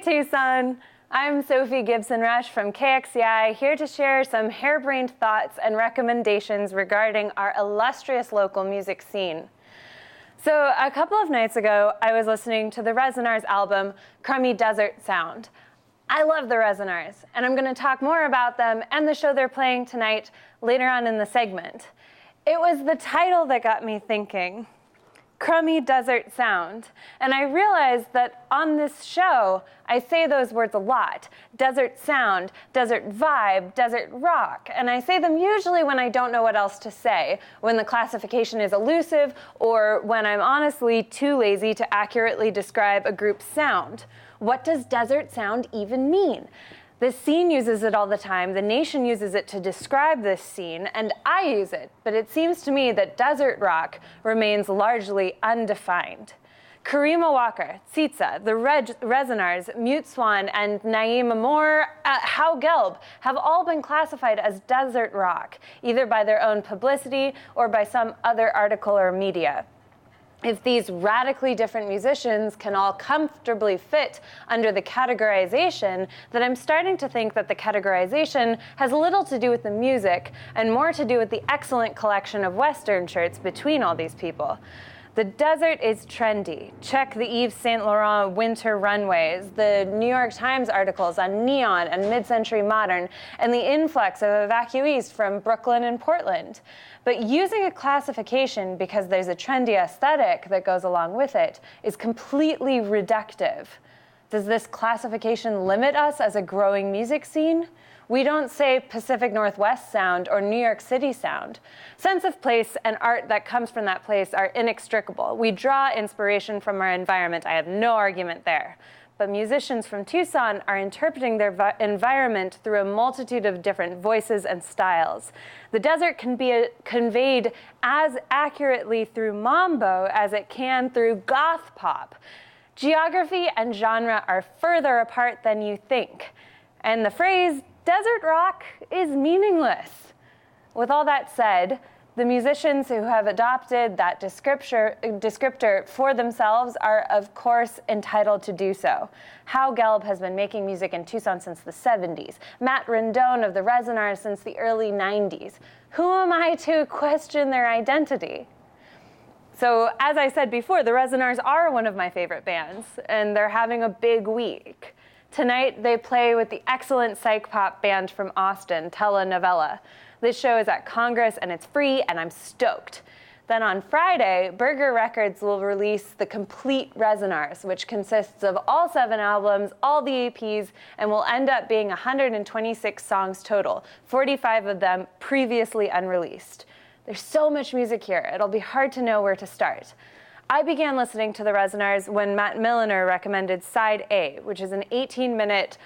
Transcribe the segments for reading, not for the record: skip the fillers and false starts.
Tucson! I'm Sophie Gibson-Rush from KXCI, here to share some harebrained thoughts and recommendations regarding our illustrious local music scene. So a couple of nights ago, I was listening to the Resonars album, Crummy Desert Sound. I love the Resonars, and I'm going to talk more about them and the show they're playing tonight later on in the segment. It was the title that got me thinking. Crummy Desert Sound. And I realized that on this show, I say those words a lot. Desert sound, desert vibe, desert rock. And I say them usually when I don't know what else to say, when the classification is elusive, or when I'm honestly too lazy to accurately describe a group's sound. What does desert sound even mean? This scene uses it all the time, the nation uses it to describe this scene, and I use it, but it seems to me that desert rock remains largely undefined. Karima Walker, Tsitsa, the Resonars, Mute Swan, and Naima Moore, How Gelb have all been classified as desert rock, either by their own publicity or by some other article or media. If these radically different musicians can all comfortably fit under the categorization, then I'm starting to think that the categorization has little to do with the music and more to do with the excellent collection of Western shirts between all these people. The desert is trendy. Check the Yves Saint Laurent winter runways, the New York Times articles on neon and mid-century modern, and the influx of evacuees from Brooklyn and Portland. But using a classification because there's a trendy aesthetic that goes along with it is completely reductive. Does this classification limit us as a growing music scene? We don't say Pacific Northwest sound or New York City sound. Sense of place and art that comes from that place are inextricable. We draw inspiration from our environment. I have no argument there. But musicians from Tucson are interpreting their environment through a multitude of different voices and styles. The desert can be conveyed as accurately through mambo as it can through goth pop. Geography and genre are further apart than you think. And the phrase desert rock is meaningless. With all that said, the musicians who have adopted that descriptor for themselves are, of course, entitled to do so. How Gelb has been making music in Tucson since the 70s. Matt Rendon of the Resonars since the early 90s. Who am I to question their identity? So, as I said before, the Resonars are one of my favorite bands, and they're having a big week. Tonight, they play with the excellent psych pop band from Austin, Telenovela. This show is at Congress, and it's free, and I'm stoked. Then on Friday, Burger Records will release the complete Resonars, which consists of all 7 albums, all the EPs, and will end up being 126 songs total, 45 of them previously unreleased. There's so much music here, it'll be hard to know where to start. I began listening to the Resonars when Matt Milliner recommended Side A, which is an 18-minute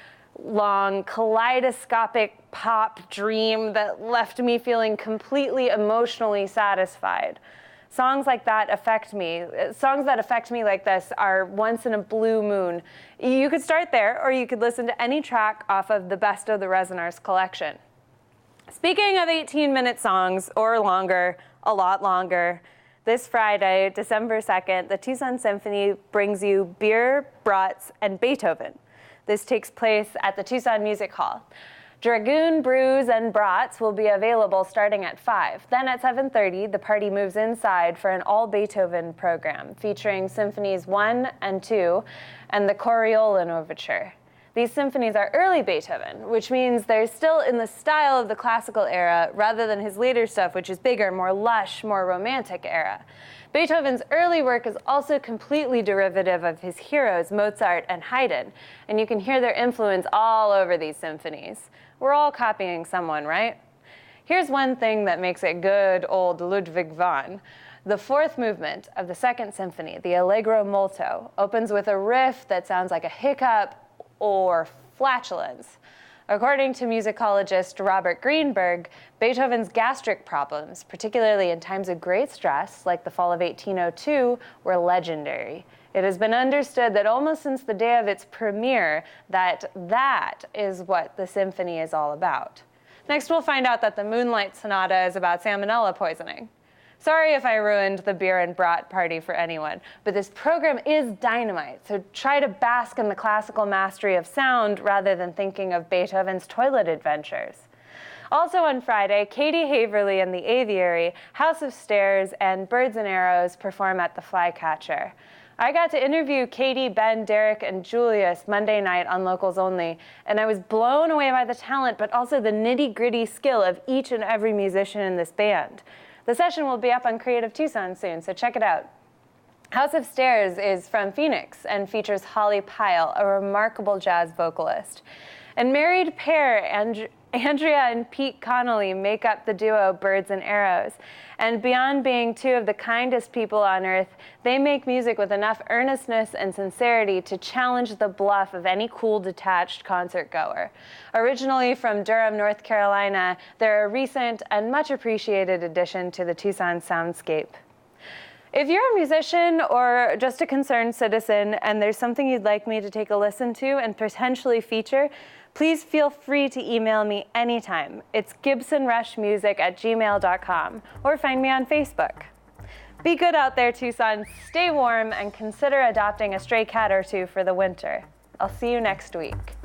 long kaleidoscopic pop dream that left me feeling completely emotionally satisfied. Songs like that affect me. Songs that affect me like this are once in a blue moon. You could start there, or you could listen to any track off of the Best of the Resonars collection. Speaking of 18-minute songs, or longer, a lot longer, this Friday, December 2nd, the Tucson Symphony brings you Beer, Brats, and Beethoven. This takes place at the Tucson Music Hall. Dragoon, Brews, and Brats will be available starting at 5. Then at 7:30, the party moves inside for an all-Beethoven program featuring Symphonies 1 and 2 and the Coriolan Overture. These symphonies are early Beethoven, which means they're still in the style of the classical era rather than his later stuff, which is bigger, more lush, more romantic era. Beethoven's early work is also completely derivative of his heroes, Mozart and Haydn, and you can hear their influence all over these symphonies. We're all copying someone, right? Here's one thing that makes it good old Ludwig van. The 4th movement of the 2nd Symphony, the Allegro molto, opens with a riff that sounds like a hiccup or flatulence. According to musicologist Robert Greenberg, Beethoven's gastric problems, particularly in times of great stress, like the fall of 1802, were legendary. It has been understood that almost since the day of its premiere, that is what the symphony is all about. Next, we'll find out that the Moonlight Sonata is about salmonella poisoning. Sorry if I ruined the beer and brat party for anyone, but this program is dynamite, so try to bask in the classical mastery of sound rather than thinking of Beethoven's toilet adventures. Also on Friday, Katie Haverly and the Aviary, House of Stairs, and Birds and Arrows perform at the Flycatcher. I got to interview Katie, Ben, Derek, and Julius Monday night on Locals Only, and I was blown away by the talent, but also the nitty-gritty skill of each and every musician in this band. The session will be up on Creative Tucson soon, so check it out. House of Stairs is from Phoenix and features Holly Pyle, a remarkable jazz vocalist. And married pair Andrea and Pete Connolly make up the duo Birds and Arrows. And beyond being two of the kindest people on earth, they make music with enough earnestness and sincerity to challenge the bluff of any cool, detached concert goer. Originally from Durham, North Carolina, they're a recent and much appreciated addition to the Tucson soundscape. If you're a musician or just a concerned citizen and there's something you'd like me to take a listen to and potentially feature, please feel free to email me anytime. It's gibsonrushmusic@gmail.com or find me on Facebook. Be good out there, Tucson. Stay warm and consider adopting a stray cat or two for the winter. I'll see you next week.